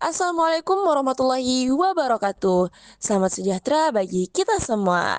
Assalamualaikum warahmatullahi wabarakatuh. Selamat sejahtera bagi kita semua.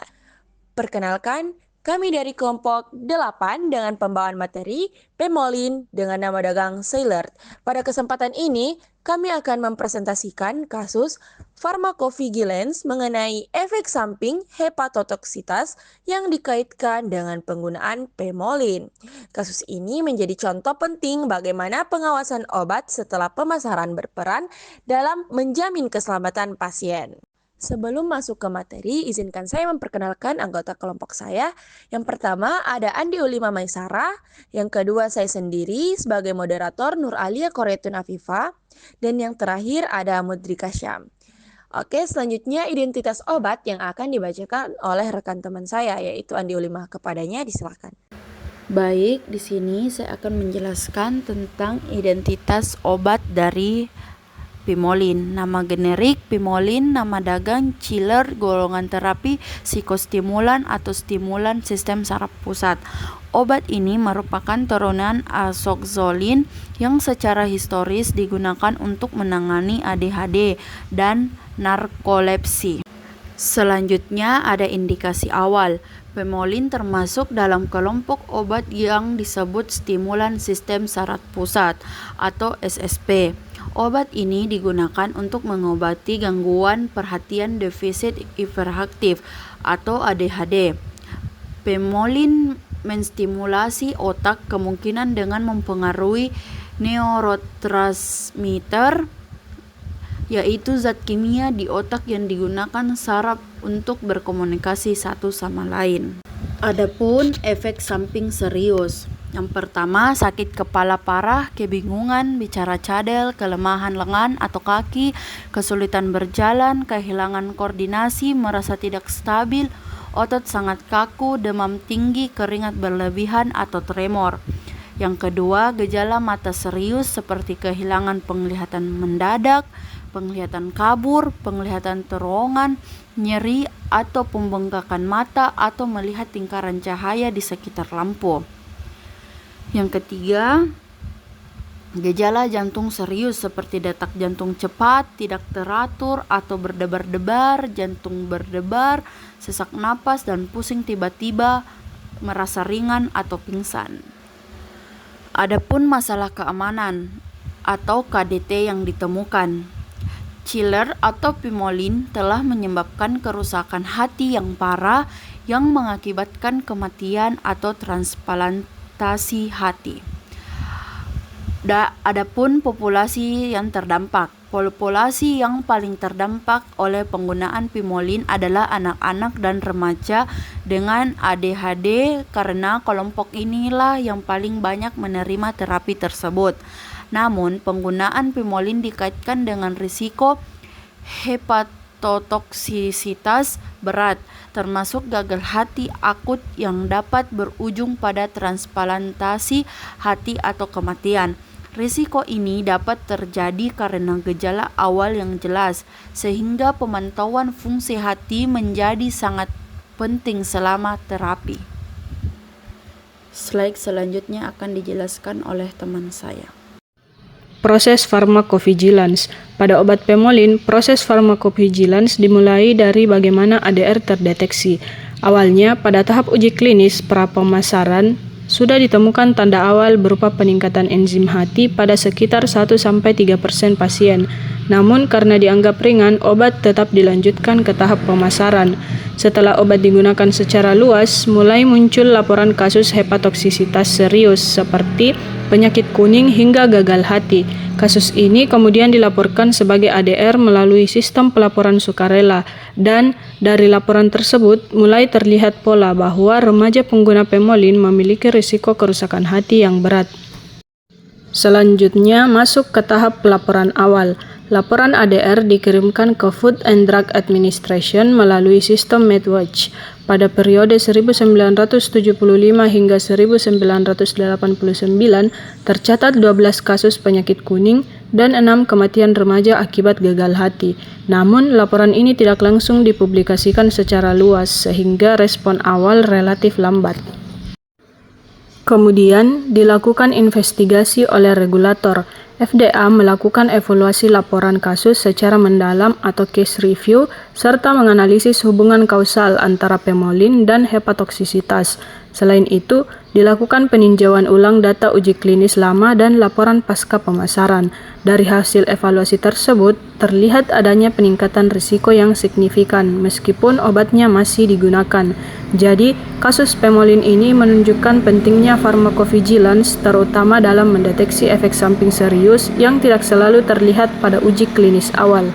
Perkenalkan, kami dari kelompok 8 dengan pembawaan materi Pemolin dengan nama dagang Sailor. Pada kesempatan ini, kami akan mempresentasikan kasus pharmacovigilance mengenai efek samping hepatotoksitas yang dikaitkan dengan penggunaan Pemolin. Kasus ini menjadi contoh penting bagaimana pengawasan obat setelah pemasaran berperan dalam menjamin keselamatan pasien. Sebelum masuk ke materi, izinkan saya memperkenalkan anggota kelompok saya. Yang pertama ada Andi Ulima Maisara, yang kedua saya sendiri sebagai moderator Nur Alia Koretun Afifa, dan yang terakhir ada Mudrika Syam. Oke, selanjutnya identitas obat yang akan dibacakan oleh rekan teman saya, yaitu Andi Ulima. Kepadanya disilakan. Baik, di sini saya akan menjelaskan tentang identitas obat dari Pimolin. Nama generik Pimolin, nama dagang chiller, golongan terapi psikostimulan atau stimulan sistem saraf pusat. Obat ini merupakan turunan asoxolin yang secara historis digunakan untuk menangani ADHD dan narkolepsi. Selanjutnya ada indikasi awal. Pemolin termasuk dalam kelompok obat yang disebut stimulan sistem saraf pusat atau SSP. Obat ini digunakan untuk mengobati gangguan perhatian defisit hiperaktif atau ADHD. Pemolin menstimulasi otak kemungkinan dengan mempengaruhi neurotransmitter, yaitu zat kimia di otak yang digunakan saraf untuk berkomunikasi satu sama lain. Adapun efek samping serius. Yang pertama, sakit kepala parah, kebingungan, bicara cadel, kelemahan lengan atau kaki, kesulitan berjalan, kehilangan koordinasi, merasa tidak stabil, otot sangat kaku, demam tinggi, keringat berlebihan atau tremor. Yang kedua, gejala mata serius seperti kehilangan penglihatan mendadak, penglihatan kabur, penglihatan terowongan, nyeri atau pembengkakan mata atau melihat lingkaran cahaya di sekitar lampu. Yang ketiga, gejala jantung serius seperti detak jantung cepat, tidak teratur atau berdebar-debar, jantung berdebar, sesak napas dan pusing tiba-tiba, merasa ringan atau pingsan. Adapun masalah keamanan atau KDT yang ditemukan. Chiller atau Pimolin telah menyebabkan kerusakan hati yang parah yang mengakibatkan kematian atau transplantasi hati. Adapun populasi yang terdampak. Populasi yang paling terdampak oleh penggunaan Pimolin adalah anak-anak dan remaja dengan ADHD karena kelompok inilah yang paling banyak menerima terapi tersebut. Namun, penggunaan Pimolin dikaitkan dengan risiko hepatotoksisitas berat, termasuk gagal hati akut yang dapat berujung pada transplantasi hati atau kematian. Risiko ini dapat terjadi karena gejala awal yang jelas, sehingga pemantauan fungsi hati menjadi sangat penting selama terapi. Slide selanjutnya akan dijelaskan oleh teman saya. Proses pharmacovigilance. Pada obat Pemolin, proses pharmacovigilance dimulai dari bagaimana ADR terdeteksi. Awalnya, pada tahap uji klinis pra-pemasaran, sudah ditemukan tanda awal berupa peningkatan enzim hati pada sekitar 1-3% pasien. Namun karena dianggap ringan, obat tetap dilanjutkan ke tahap pemasaran. Setelah obat digunakan secara luas, mulai muncul laporan kasus hepatotoksisitas serius seperti penyakit kuning hingga gagal hati. Kasus ini kemudian dilaporkan sebagai ADR melalui sistem pelaporan sukarela, dan dari laporan tersebut mulai terlihat pola bahwa remaja pengguna Pemolin memiliki risiko kerusakan hati yang berat. Selanjutnya masuk ke tahap pelaporan awal. Laporan ADR dikirimkan ke Food and Drug Administration melalui sistem MedWatch. Pada periode 1975 hingga 1989, tercatat 12 kasus penyakit kuning dan 6 kematian remaja akibat gagal hati. Namun, laporan ini tidak langsung dipublikasikan secara luas, sehingga respon awal relatif lambat. Kemudian, dilakukan investigasi oleh regulator. FDA melakukan evaluasi laporan kasus secara mendalam atau case review serta menganalisis hubungan kausal antara pemolin dan hepatotoksisitas. Selain itu, dilakukan peninjauan ulang data uji klinis lama dan laporan pasca pemasaran. Dari hasil evaluasi tersebut, terlihat adanya peningkatan risiko yang signifikan meskipun obatnya masih digunakan. Jadi, kasus pemolin ini menunjukkan pentingnya pharmacovigilance terutama dalam mendeteksi efek samping serius yang tidak selalu terlihat pada uji klinis awal.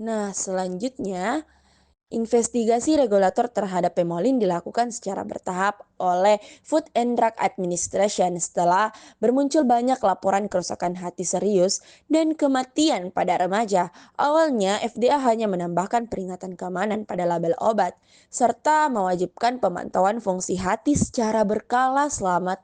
Nah, selanjutnya, investigasi regulator terhadap pemolin dilakukan secara bertahap oleh Food and Drug Administration setelah bermuncul banyak laporan kerusakan hati serius dan kematian pada remaja. Awalnya, FDA hanya menambahkan peringatan keamanan pada label obat, serta mewajibkan pemantauan fungsi hati secara berkala selama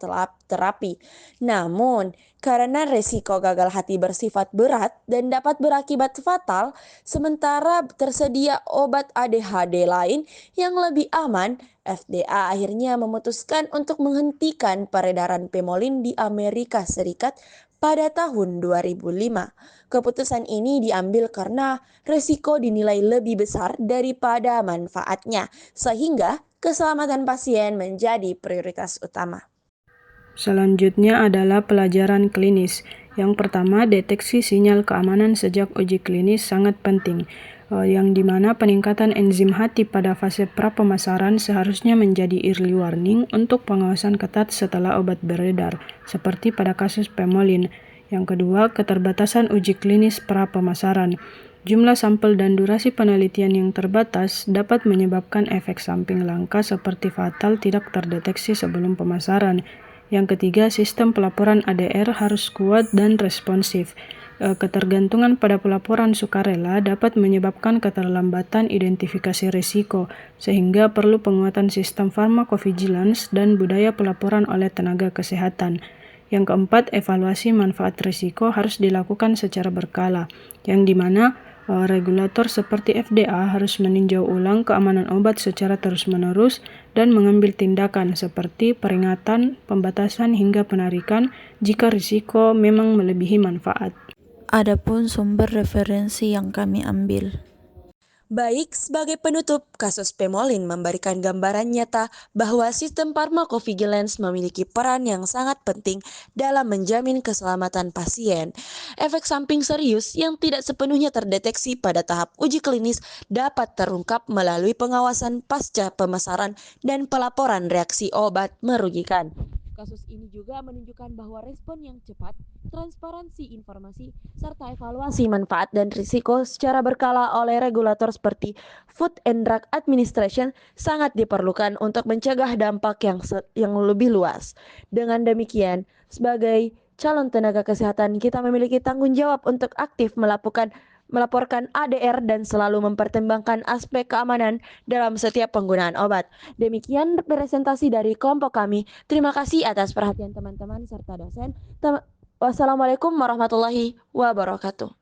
terapi. Namun, karena resiko gagal hati bersifat berat dan dapat berakibat fatal, sementara tersedia obat ADHD lain yang lebih aman, FDA akhirnya memutuskan untuk menghentikan peredaran pemolin di Amerika Serikat pada tahun 2005. Keputusan ini diambil karena resiko dinilai lebih besar daripada manfaatnya, sehingga keselamatan pasien menjadi prioritas utama. Selanjutnya adalah pelajaran klinis. Yang pertama, deteksi sinyal keamanan sejak uji klinis sangat penting, yang dimana peningkatan enzim hati pada fase pra-pemasaran seharusnya menjadi early warning untuk pengawasan ketat setelah obat beredar, seperti pada kasus pemolin. Yang kedua, keterbatasan uji klinis pra-pemasaran. Jumlah sampel dan durasi penelitian yang terbatas dapat menyebabkan efek samping langka seperti fatal tidak terdeteksi sebelum pemasaran. Yang ketiga, sistem pelaporan ADR harus kuat dan responsif. Ketergantungan pada pelaporan sukarela dapat menyebabkan keterlambatan identifikasi risiko, sehingga perlu penguatan sistem pharmacovigilance dan budaya pelaporan oleh tenaga kesehatan. Yang keempat, evaluasi manfaat risiko harus dilakukan secara berkala, yang dimana regulator seperti FDA harus meninjau ulang keamanan obat secara terus-menerus dan mengambil tindakan seperti peringatan, pembatasan hingga penarikan jika risiko memang melebihi manfaat. Adapun sumber referensi yang kami ambil. Baik, sebagai penutup, kasus pemolin memberikan gambaran nyata bahwa sistem pharmacovigilance memiliki peran yang sangat penting dalam menjamin keselamatan pasien. Efek samping serius yang tidak sepenuhnya terdeteksi pada tahap uji klinis dapat terungkap melalui pengawasan pasca pemasaran dan pelaporan reaksi obat merugikan. Kasus ini juga menunjukkan bahwa respon yang cepat, transparansi informasi, serta evaluasi manfaat dan risiko secara berkala oleh regulator seperti Food and Drug Administration sangat diperlukan untuk mencegah dampak yang lebih luas. Dengan demikian, sebagai calon tenaga kesehatan, kita memiliki tanggung jawab untuk aktif melaporkan ADR dan selalu mempertimbangkan aspek keamanan dalam setiap penggunaan obat. Demikian presentasi dari kelompok kami. Terima kasih atas perhatian teman-teman serta dosen. Wassalamualaikum warahmatullahi wabarakatuh.